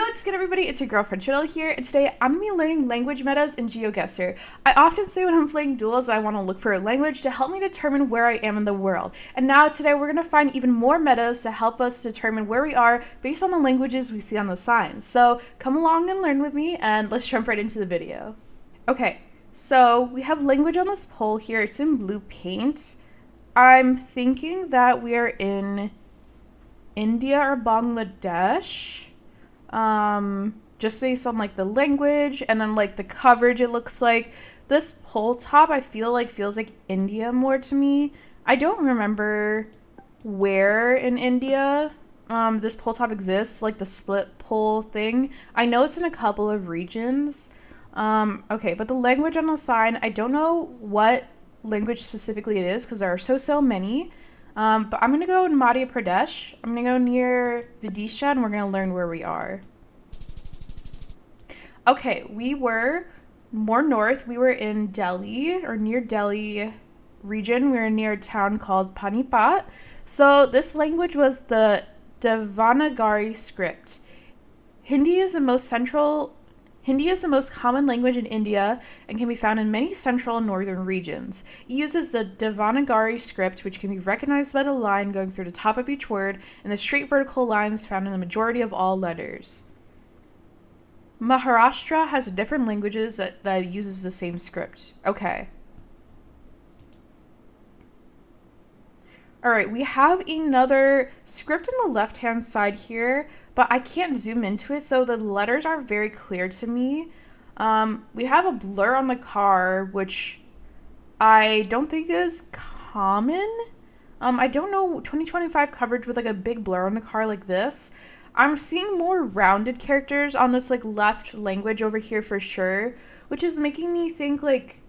What's good, everybody? It's your girlfriend Shoutout here, and today I'm going to be learning language metas in Geoguessr. I often say when I'm playing duels I want to look for a language to help me determine where I am in the world. And now today we're going to find even more metas to help us determine where we are based on the languages we see on the signs. So come along and learn with me, and let's jump right into the video. Okay, so we have language on this poll here. It's in blue paint. I'm thinking that we are in India or Bangladesh. Just based on like the language and then like the coverage, it looks like this pole top I feel like feels like India more to me. I don't remember where in India this pole top exists, like the split pole thing. I know it's in a couple of regions. Okay, but the language on the sign, I don't know what language specifically it is because there are so many. But I'm going to go in Madhya Pradesh. I'm going to go near Vidisha, and we're going to learn where we are. Okay, we were more north. We were in Delhi, or near Delhi region. We were near a town called Panipat. So this language was the Devanagari script. Hindi is the most common language in India and can be found in many central and northern regions. It uses the Devanagari script, which can be recognized by the line going through the top of each word and the straight vertical lines found in the majority of all letters. Maharashtra has different languages that uses the same script. Okay. Alright, we have another script on the left-hand side here, but I can't zoom into it, so the letters aren't very clear to me. We have a blur on the car, which I don't think is common. I don't know 2025 coverage with like a big blur on the car like this. I'm seeing more rounded characters on this like left language over here for sure, which is making me think like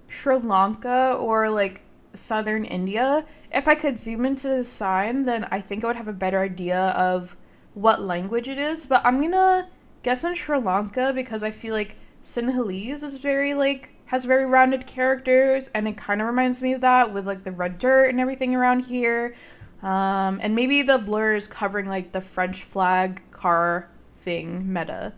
Sri Lanka or like southern India. If I could zoom into the sign, then I think I would have a better idea of what language it is, but I'm gonna guess on Sri Lanka because I feel like Sinhalese is very like has very rounded characters, and it kind of reminds me of that with like the red dirt and everything around here. And maybe the blur is covering like the French flag car thing meta.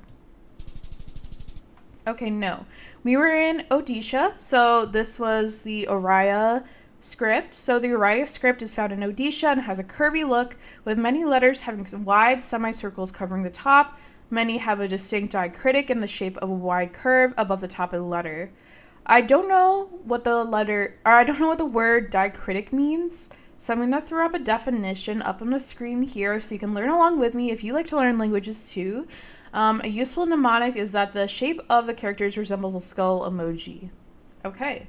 Okay, no. We were in Odisha, so this was the Oriya script. So the Oriya script is found in Odisha and has a curvy look with many letters having some wide semicircles covering the top. Many have a distinct diacritic in the shape of a wide curve above the top of the letter. I don't know what the word diacritic means, so I'm going to throw up a definition up on the screen here so you can learn along with me if you like to learn languages too. A useful mnemonic is that the shape of the characters resembles a skull emoji. Okay.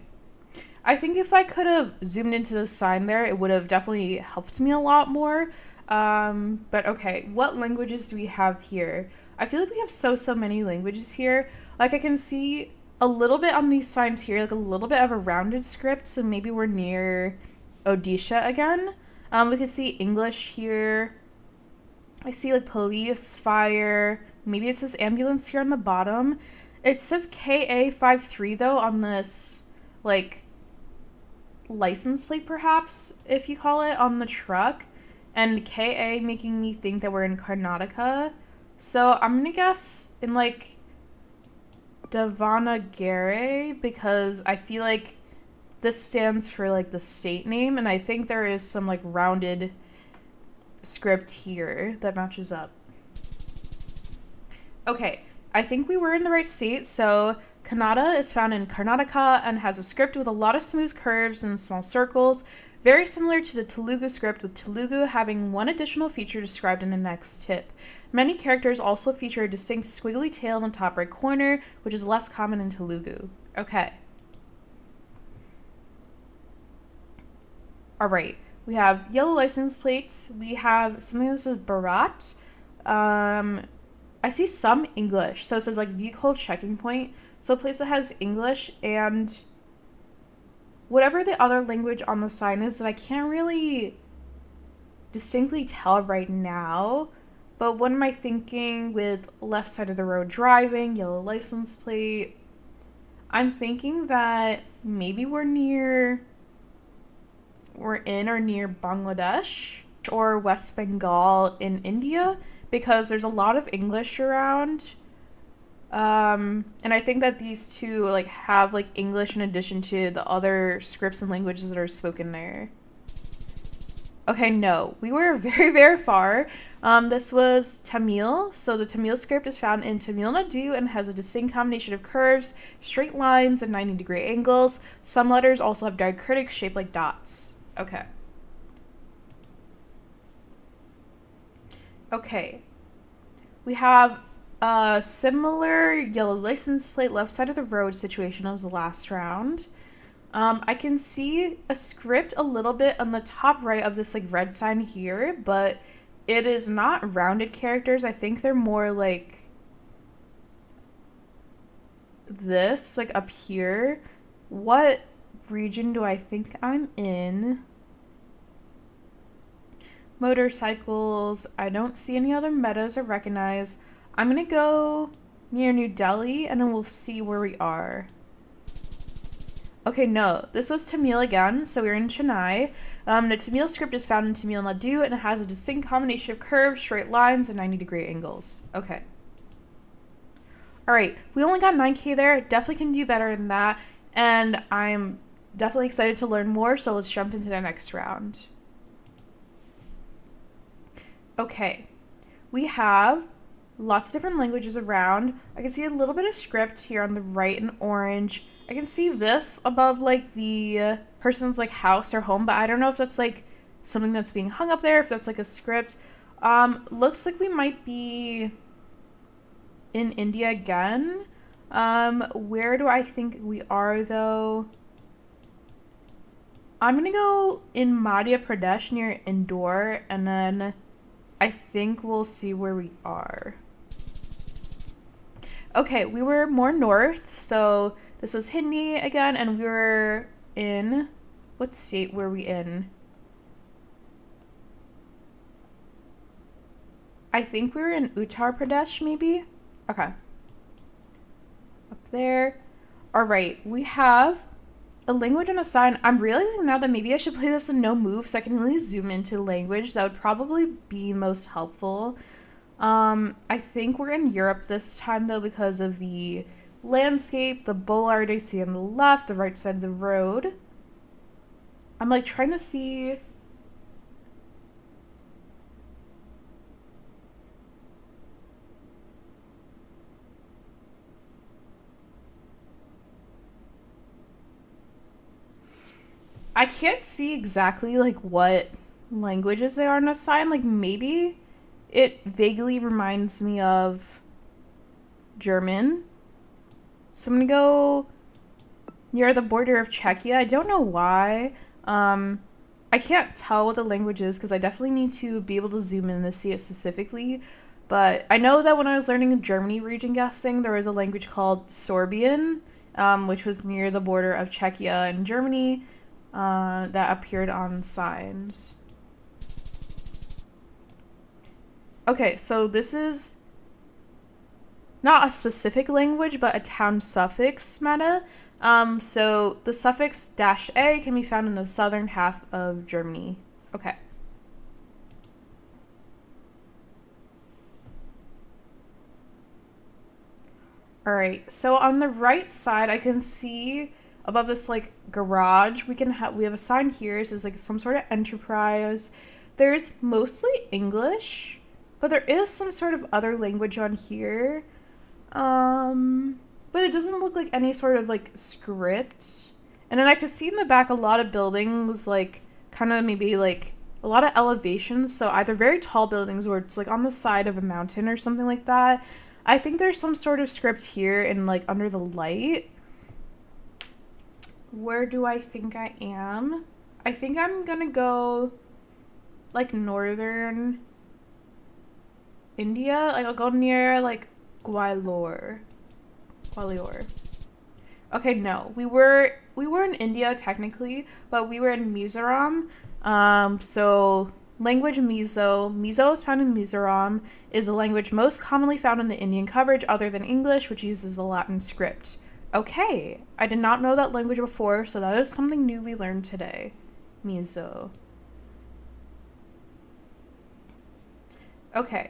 I think if I could have zoomed into the sign there, it would have definitely helped me a lot more. But okay, what languages do we have here? I feel like we have so many languages here. Like I can see a little bit on these signs here, like a little bit of a rounded script, so maybe we're near Odisha again. We can see English here. I see like police, fire, maybe it says ambulance here on the bottom. It says KA53 though on this like license plate perhaps, if you call it, on the truck, and KA making me think that we're in Karnataka. So I'm gonna guess in like Davanagere because I feel like this stands for like the state name, and I think there is some like rounded script here that matches up. Okay, I think we were in the right state. So Kannada is found in Karnataka and has a script with a lot of smooth curves and small circles, very similar to the Telugu script, with Telugu having one additional feature described in the next tip. Many characters also feature a distinct squiggly tail in the top right corner, which is less common in Telugu. Okay. Alright, we have yellow license plates. We have something that says Bharat. I see some English, so it says like vehicle checking point. So a place that has English and whatever the other language on the sign is that I can't really distinctly tell right now. But what am I thinking with left side of the road driving, yellow license plate? I'm thinking that maybe we're in or near Bangladesh or West Bengal in India. because there's a lot of English around. And I think that these two like have like English in addition to the other scripts and languages that are spoken there. Okay, no, we were very, very far. This was Tamil. So the Tamil script is found in Tamil Nadu and has a distinct combination of curves, straight lines, and 90-degree angles. Some letters also have diacritics shaped like dots. Okay. Okay. We have a similar yellow license plate left side of the road situation as the last round. I can see a script a little bit on the top right of this like red sign here, but it is not rounded characters. I think they're more like this, like up here. What region do I think I'm in? Motorcycles. I don't see any other metas or recognize. I'm gonna go near New Delhi and then we'll see where we are. Okay, no, this was Tamil again, so we're in Chennai. The Tamil script is found in Tamil Nadu and it has a distinct combination of curves, straight lines, and 90-degree angles. Okay. Alright, we only got 9k there. Definitely can do better than that. And I'm definitely excited to learn more, so let's jump into the next round. Okay, we have lots of different languages around. I can see a little bit of script here on the right in orange. I can see this above like the person's like house or home, but I don't know if that's like something that's being hung up there, if that's like a script. Looks like we might be in India again. Where do I think we are though? I'm gonna go in Madhya Pradesh near Indore, and then I think we'll see where we are. Okay, we were more north, so this was Hindi again, and we were in... What state were we in? I think we were in Uttar Pradesh, maybe? Okay. Up there. Alright, we have a language and a sign. I'm realizing now that maybe I should play this in no move so I can really zoom into language. That would probably be most helpful. I think we're in Europe this time though because of the landscape, the bollard I see on the left, the right side of the road. I'm like trying to see... I can't see exactly like what languages they are in a sign. Like maybe it vaguely reminds me of German. So I'm gonna go near the border of Czechia. I don't know why. I can't tell what the language is because I definitely need to be able to zoom in to see it specifically. But I know that when I was learning Germany region guessing, there was a language called Sorbian, which was near the border of Czechia and Germany, that appeared on signs. Okay, so this is not a specific language, but a town suffix meta. So the suffix -a can be found in the southern half of Germany. Okay. Alright, so on the right side, I can see above this like garage, we have a sign here. It says like some sort of enterprise. There's mostly English, but there is some sort of other language on here. But it doesn't look like any sort of like script. And then I can see in the back a lot of buildings, like kind of maybe like a lot of elevations. So either very tall buildings or it's like on the side of a mountain or something like that. I think there's some sort of script here and like under the light. Where do I think I am? I think I'm gonna go like northern India. Like I'll go near like Gwalior. Okay, no. We were in India technically, but we were in Mizoram. So language Mizo. Mizo is found in Mizoram, is a language most commonly found in the Indian coverage other than English, which uses the Latin script. Okay, I did not know that language before, so that is something new we learned today. Mizo. Okay.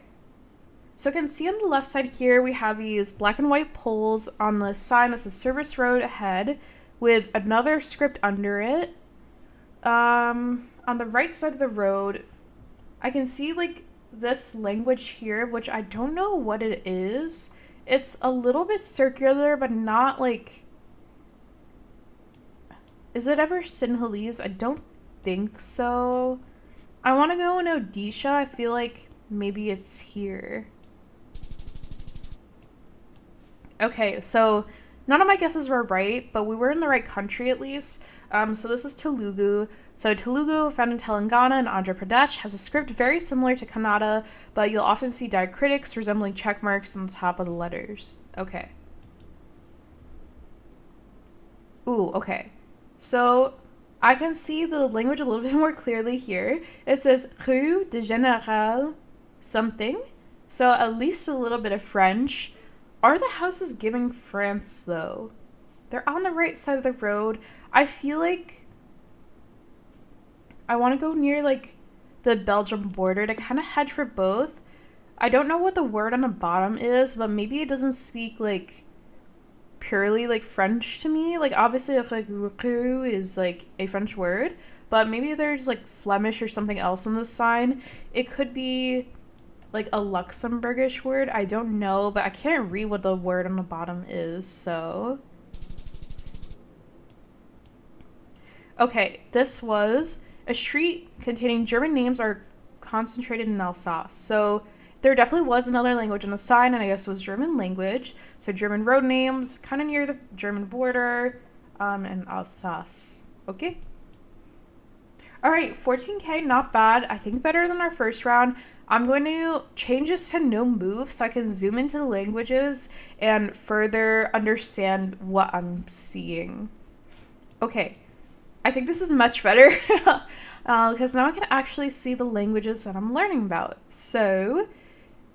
So I can see on the left side here, we have these black and white poles on the sign that says service road ahead with another script under it. On the right side of the road, I can see like this language here, which I don't know what it is. It's a little bit circular, but not like... Is it ever Sinhalese? I don't think so. I want to go in Odisha. I feel like maybe it's here. Okay, so none of my guesses were right, but we were in the right country at least. So this is Telugu. So Telugu, found in Telangana and Andhra Pradesh, has a script very similar to Kannada, but you'll often see diacritics resembling check marks on the top of the letters. Okay. Ooh, okay. So I can see the language a little bit more clearly here. It says Rue de Général something. So at least a little bit of French. Are the houses giving France, though? They're on the right side of the road. I feel like I want to go near, like, the Belgium border to kind of hedge for both. I don't know what the word on the bottom is, but maybe it doesn't speak, like, purely, like, French to me. Like, obviously, like, rue is, like, a French word, but maybe there's, like, Flemish or something else on the sign. It could be like a Luxembourgish word. I don't know, but I can't read what the word on the bottom is, so... Okay, this was a street containing German names are concentrated in Alsace. So there definitely was another language on the sign, and I guess it was German language. So German road names, kind of near the German border, and Alsace. Okay. All right, 14K, not bad. I think better than our first round. I'm going to change this to no move so I can zoom into the languages and further understand what I'm seeing. Okay, I think this is much better because now I can actually see the languages that I'm learning about. So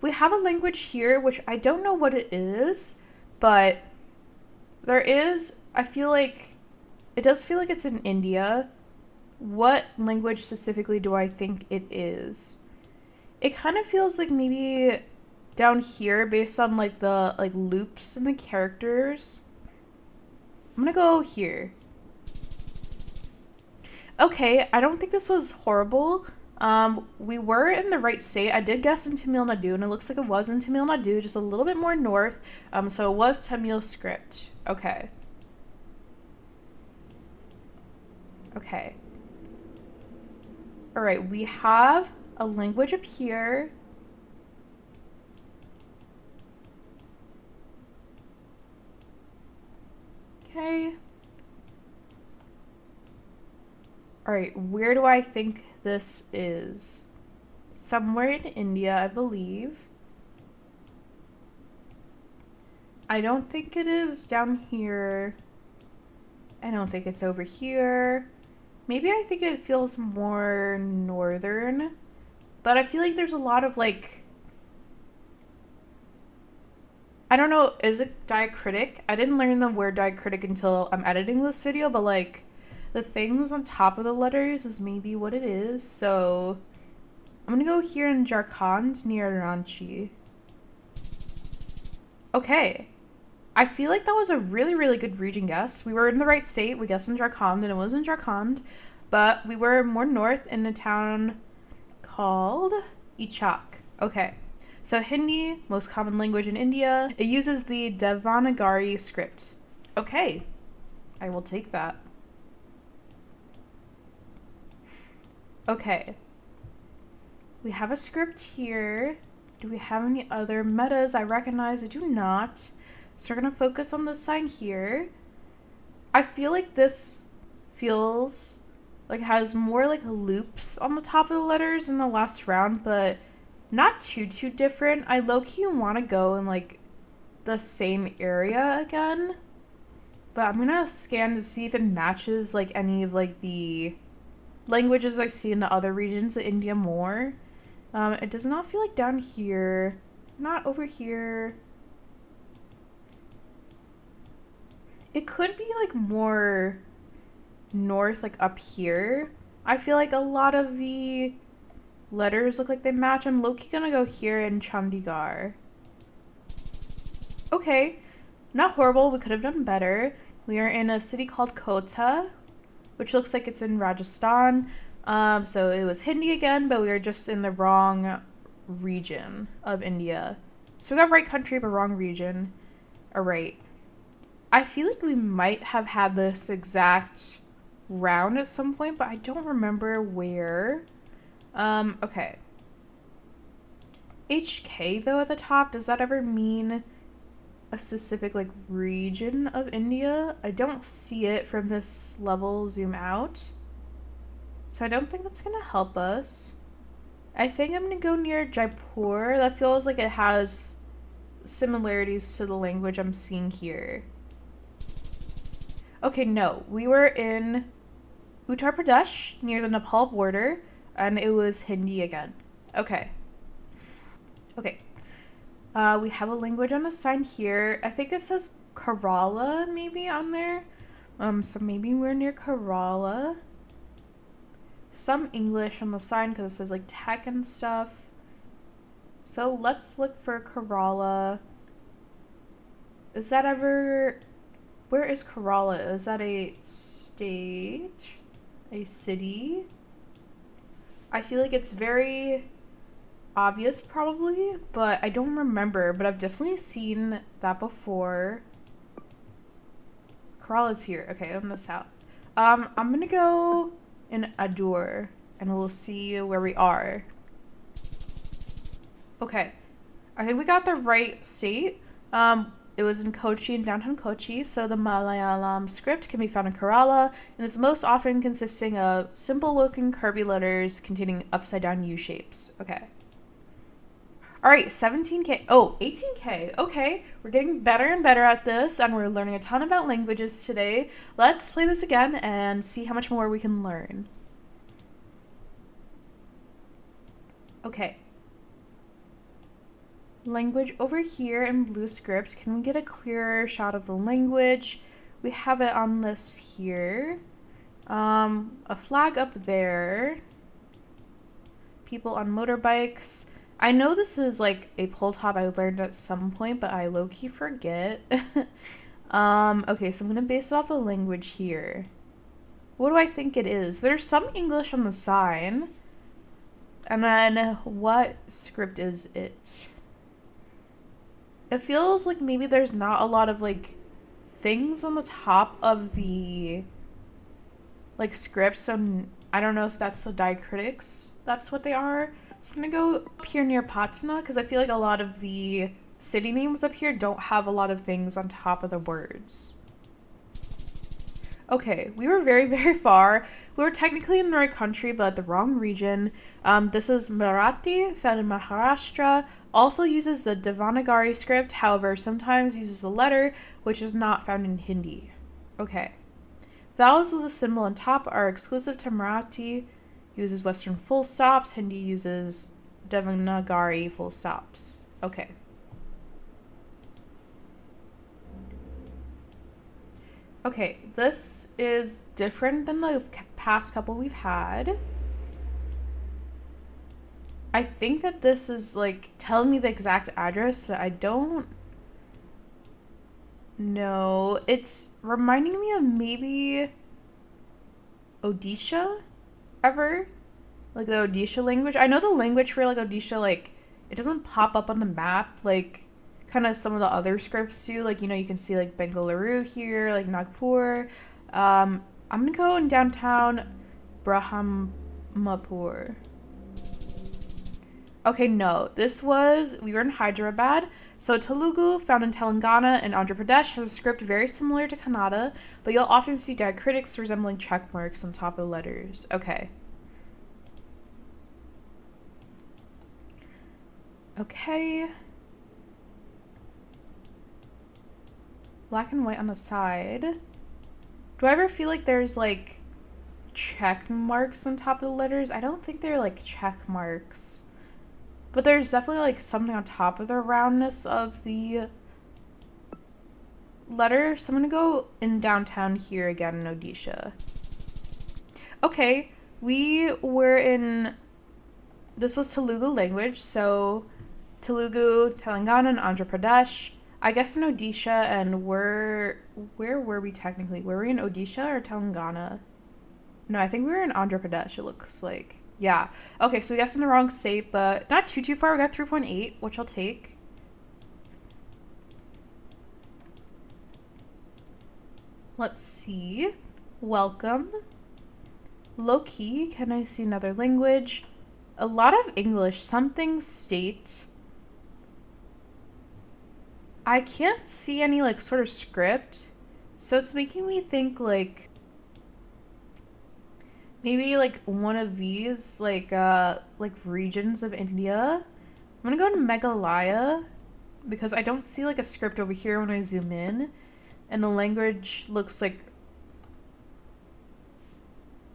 we have a language here, which I don't know what it is, but there is, I feel like, it does feel like it's in India. What language specifically do I think it is? It kind of feels like maybe down here based on like the like loops and the characters. I'm gonna go here. Okay, I don't think this was horrible. We were in the right state. I did guess in Tamil Nadu, and it looks like it was in Tamil Nadu, just a little bit more north. So it was Tamil script. Okay. Okay. All right, we have a language up here. Okay. All right, where do I think this is? Somewhere in India, I believe. I don't think it is down here. I don't think it's over here. Maybe I think it feels more northern. But I feel like there's a lot of, like... I don't know, is it diacritic? I didn't learn the word diacritic until I'm editing this video, but, like, the things on top of the letters is maybe what it is. So, I'm gonna go here in Jharkhand, near Ranchi. Okay. I feel like that was a really, really good region guess. We were in the right state. We guessed in Jharkhand, and it was in Jharkhand. But we were more north in a town called Ichak. Okay. So Hindi, most common language in India. It uses the Devanagari script. Okay. I will take that. Okay. We have a script here. Do we have any other metas I recognize? I do not. So we're going to focus on this sign here. I feel like this feels like it has more like loops on the top of the letters in the last round, but not too different. I low-key want to go in like the same area again, but I'm going to scan to see if it matches like any of like the languages I see in the other regions of India more. It does not feel like down here, not over here. It could be like more north, like up here. I feel like a lot of the letters look like they match. I'm low-key gonna go here in Chandigarh. Okay, not horrible. We could have done better. We are in a city called Kota, which looks like it's in Rajasthan. So it was Hindi again, but we were just in the wrong region of India. So we got right country, but wrong region. All right. I feel like we might have had this exact round at some point, but I don't remember where. Okay. HK, though, at the top, does that ever mean a specific, like, region of India? I don't see it from this level zoom out. So I don't think that's gonna help us. I think I'm gonna go near Jaipur. That feels like it has similarities to the language I'm seeing here. Okay, no. We were in Uttar Pradesh, near the Nepal border, and it was Hindi again. Okay. Okay. We have a language on the sign here. I think it says Kerala, maybe, on there. So maybe we're near Kerala. Some English on the sign because it says, like, tech and stuff. So let's look for Kerala. Is that ever... Where is Kerala? Is that a state? A city? I feel like it's very obvious probably, but I don't remember, but I've definitely seen that before. Kerala's here. Okay, on the south. I'm gonna go in Adur and we'll see where we are. Okay. I think we got the right state. It was in Kochi, in downtown Kochi, so the Malayalam script can be found in Kerala and is most often consisting of simple-looking curvy letters containing upside-down U shapes. Okay. All right, 17K. Oh, 18K. Okay, we're getting better and better at this, and we're learning a ton about languages today. Let's play this again and see how much more we can learn. Okay. Language over here in blue script. Can we get a clearer shot of the language? We have it on this here. A flag up there. People on motorbikes. I know this is like a pull top I learned at some point, but I low-key forget. Okay, so I'm gonna base it off the language here. What do I think it is? There's some English on the sign. And then what script is it? It feels like maybe there's not a lot of, like, things on the top of the, like, script, so I don't know if that's the diacritics. That's what they are. So I'm gonna go up here near Patna, because I feel like a lot of the city names up here don't have a lot of things on top of the words. Okay, we were very, very far. We were technically in the right country, but the wrong region. This is Marathi, found in Maharashtra. Also uses the Devanagari script, however, sometimes uses the letter, which is not found in Hindi. Okay. Vowels with a symbol on top are exclusive to Marathi, uses Western full stops. Hindi uses Devanagari full stops. Okay. Okay, this is different than the past couple we've had. I think that this is, like, telling me the exact address, but I don't know. It's reminding me of maybe Odisha ever? Like, the Odisha language. I know the language for, like, Odisha, like, it doesn't pop up on the map, like, kind of some of the other scripts do. Like, you know, you can see, like, Bengaluru here, like, Nagpur. I'm gonna go in downtown Brahmapur. Okay, no, we were in Hyderabad. So Telugu, found in Telangana and Andhra Pradesh, has a script very similar to Kannada, but you'll often see diacritics resembling check marks on top of letters. Okay. Okay. Black and white on the side. Do I ever feel like there's, like, check marks on top of the letters? I don't think they're, like, check marks. But there's definitely, like, something on top of the roundness of the letter. So I'm gonna go in downtown here again in Odisha. Okay, we were in this was Telugu language, so Telugu, Telangana, and Andhra Pradesh. I guess in Odisha, and where were we technically? Were we in Odisha or Telangana? No, I think we were in Andhra Pradesh, it looks like. Yeah. Okay, so we guessed in the wrong state, but not too far. We got 3.8, which I'll take. Let's see. Welcome. Low key, can I see another language? A lot of English, something state. I can't see any like sort of script, so it's making me think like maybe like one of these like regions of India. I'm gonna go to Meghalaya because I don't see like a script over here when I zoom in, and the language looks like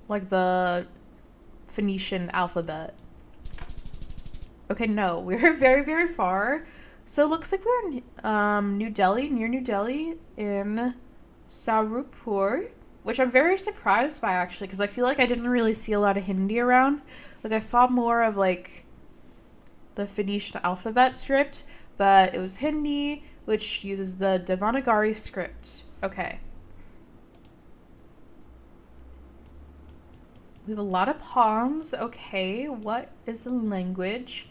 the Phoenician alphabet. Okay, no, we're very, very far. So it looks like we're in New Delhi, near New Delhi, in Sarupur, which I'm very surprised by, actually, because I feel like I didn't really see a lot of Hindi around. Like, I saw more of, like, the Phoenician alphabet script, but it was Hindi, which uses the Devanagari script. Okay. We have a lot of palms. Okay, what is the language?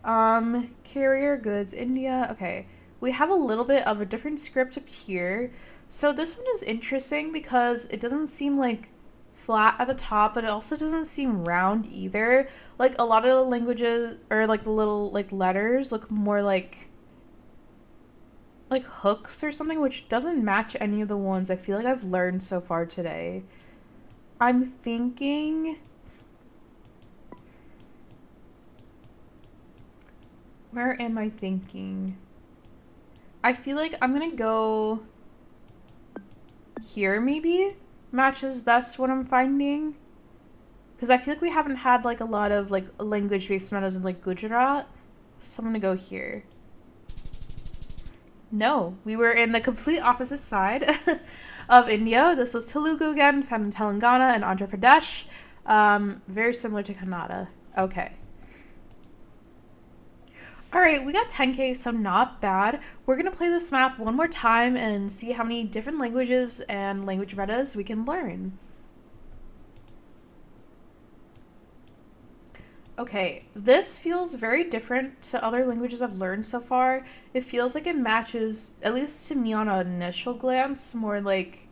Carrier goods, India. Okay, we have a little bit of a different script up here. So this one is interesting because it doesn't seem like flat at the top, but it also doesn't seem round either. Like a lot of the languages, or like the little like letters look more like hooks or something, which doesn't match any of the ones I feel like I've learned so far today. I'm thinking... Where am I thinking? I feel like I'm gonna go here, maybe? Matches best what I'm finding. Because I feel like we haven't had like a lot of like language-based metas in like Gujarat. So I'm gonna go here. No, we were in the complete opposite side of India. This was Telugu again, found in Telangana and Andhra Pradesh. Very similar to Kannada. Okay. Alright, we got 10k, so not bad. We're going to play this map one more time and see how many different languages and language metas we can learn. Okay, this feels very different to other languages I've learned so far. It feels like it matches, at least to me on an initial glance, more like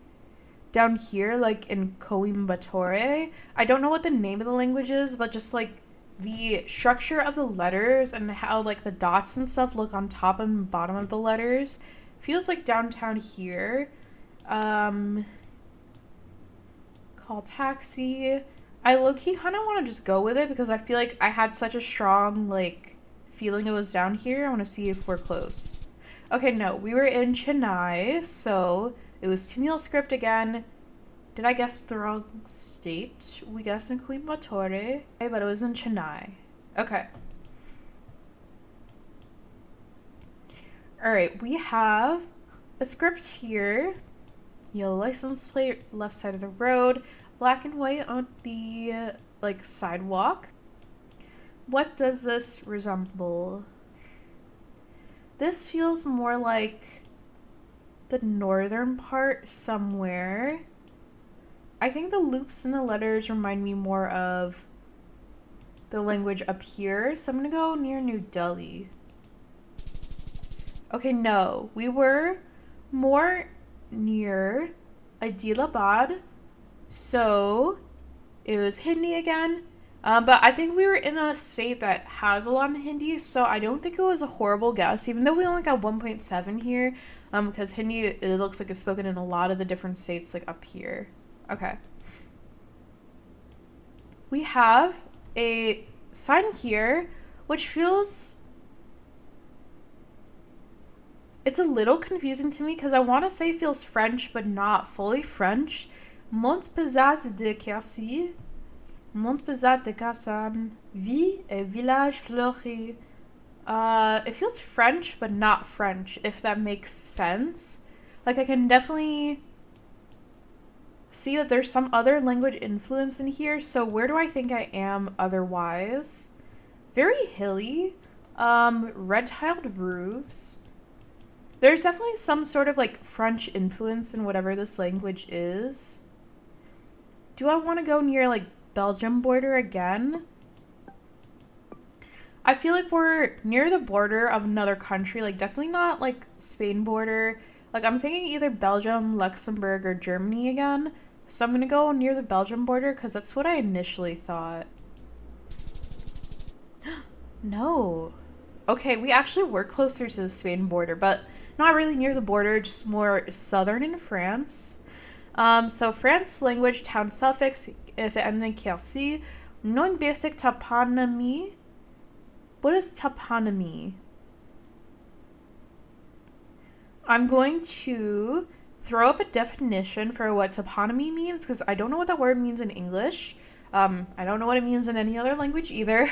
down here, like in Coimbatore. I don't know what the name of the language is, but just like the structure of the letters and how like the dots and stuff look on top and bottom of the letters feels like downtown here. Call taxi. I low-key kind of want to just go with it because I feel like I had such a strong like feeling it was down here. I want to see if we're close. Okay, no, we were in Chennai, so it was Tamil script again. Did I guess the wrong state? We guessed in Coimbatore, but it was in Chennai. Okay. Alright, we have a script here. Yellow license plate, left side of the road, black and white on the, like, sidewalk. What does this resemble? This feels more like the northern part somewhere. I think the loops in the letters remind me more of the language up here, so I'm gonna go near New Delhi. Okay, no, we were more near Adilabad, so it was Hindi again, but I think we were in a state that has a lot of Hindi, so I don't think it was a horrible guess, even though we only got 1.7 here, because Hindi, it looks like it's spoken in a lot of the different states, like up here. Okay. We have a sign here, which feels... It's a little confusing to me because I want to say it feels French, but not fully French. Montpezat de Cassis, Montpezat de Cassan, Vie et Village Fleuri. It feels French, but not French, if that makes sense. Like, I can definitely see that there's some other language influence in here, so where do I think I am otherwise? Very hilly. Red tiled roofs. There's definitely some sort of like French influence in whatever this language is. Do I want to go near like Belgium border again? I feel like we're near the border of another country, like definitely not like Spain border. Like I'm thinking either Belgium, Luxembourg, or Germany again. So I'm gonna go near the Belgium border because that's what I initially thought. No. Okay, we actually were closer to the Spain border, but not really near the border, just more southern in France. So France language town suffix, if it ends in KLC, knowing basic toponymy. What is toponymy? I'm going to throw up a definition for what toponymy means because I don't know what that word means in English. I don't know what it means in any other language either,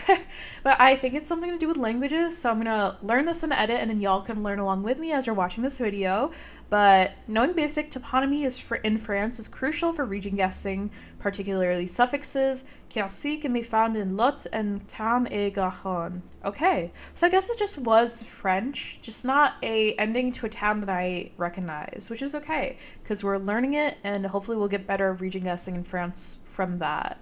but I think it's something to do with languages, so I'm gonna learn this in edit and then y'all can learn along with me as you're watching this video. But knowing basic toponymy in France is crucial for region guessing, particularly suffixes. Quercy can be found in Lot and Tarn et Garonne. Okay, so I guess it just was French, just not a ending to a town that I recognize, which is okay, because we're learning it and hopefully we'll get better at region guessing in France from that.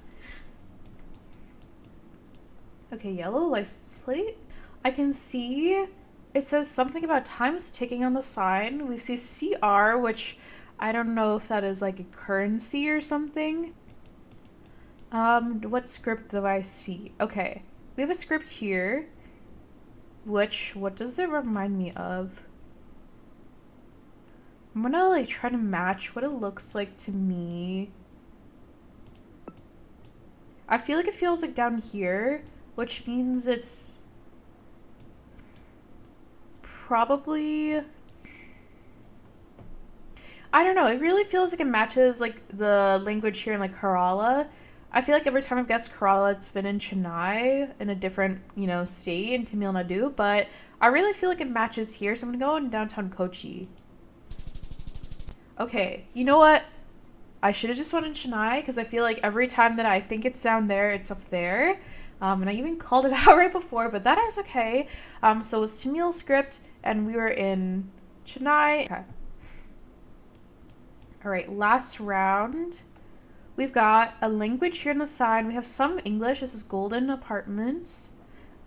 Okay, yellow license plate. I can see it says something about time's ticking on the sign. We see CR, which I don't know if that is like a currency or something. What script do I see? Okay, we have a script here. What does it remind me of? I'm gonna like try to match what it looks like to me. I feel like it feels like down here, which means it's probably, I don't know, it really feels like it matches like the language here in like Kerala. I feel like every time I've guessed Kerala, it's been in Chennai, in a different, state in Tamil Nadu, but I really feel like it matches here, so I'm gonna go in downtown Kochi. Okay, you know what? I should have just went in Chennai, because I feel like every time that I think it's down there, it's up there. And I even called it out right before, but that is okay. So it's Tamil script, and we were in Chennai. Okay. All right, last round. We've got a language here on the side. We have some English. This is Golden Apartments.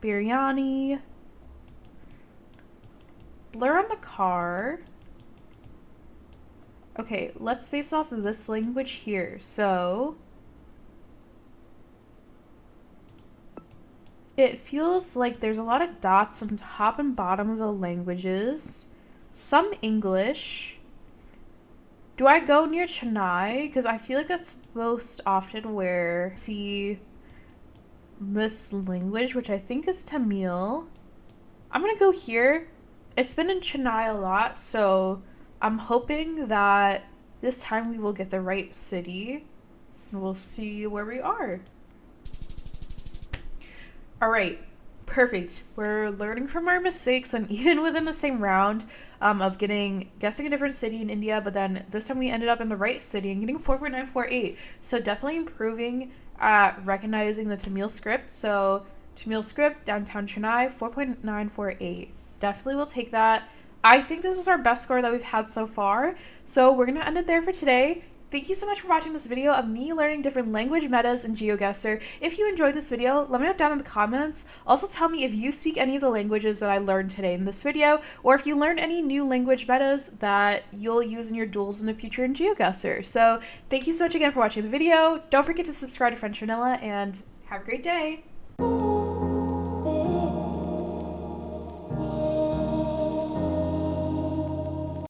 Biryani. Blur on the car. Okay, let's base off of this language here. So it feels like there's a lot of dots on top and bottom of the languages. Some English. Do I go near Chennai? Because I feel like that's most often where I see this language, which I think is Tamil. I'm going to go here. It's been in Chennai a lot, so I'm hoping that this time we will get the right city. And we'll see where we are. All right, perfect. We're learning from our mistakes, and even within the same round of guessing a different city in India, but then this time we ended up in the right city and getting 4.948. So definitely improving at recognizing the Tamil script. So Tamil script, downtown Chennai, 4.948. Definitely will take that. I think this is our best score that we've had so far. So we're going to end it there for today. Thank you so much for watching this video of me learning different language metas in Geoguessr. If you enjoyed this video, let me know down in the comments. Also tell me if you speak any of the languages that I learned today in this video, or if you learned any new language metas that you'll use in your duels in the future in Geoguessr. So thank you so much again for watching the video. Don't forget to subscribe to French Vanilla, and have a great day!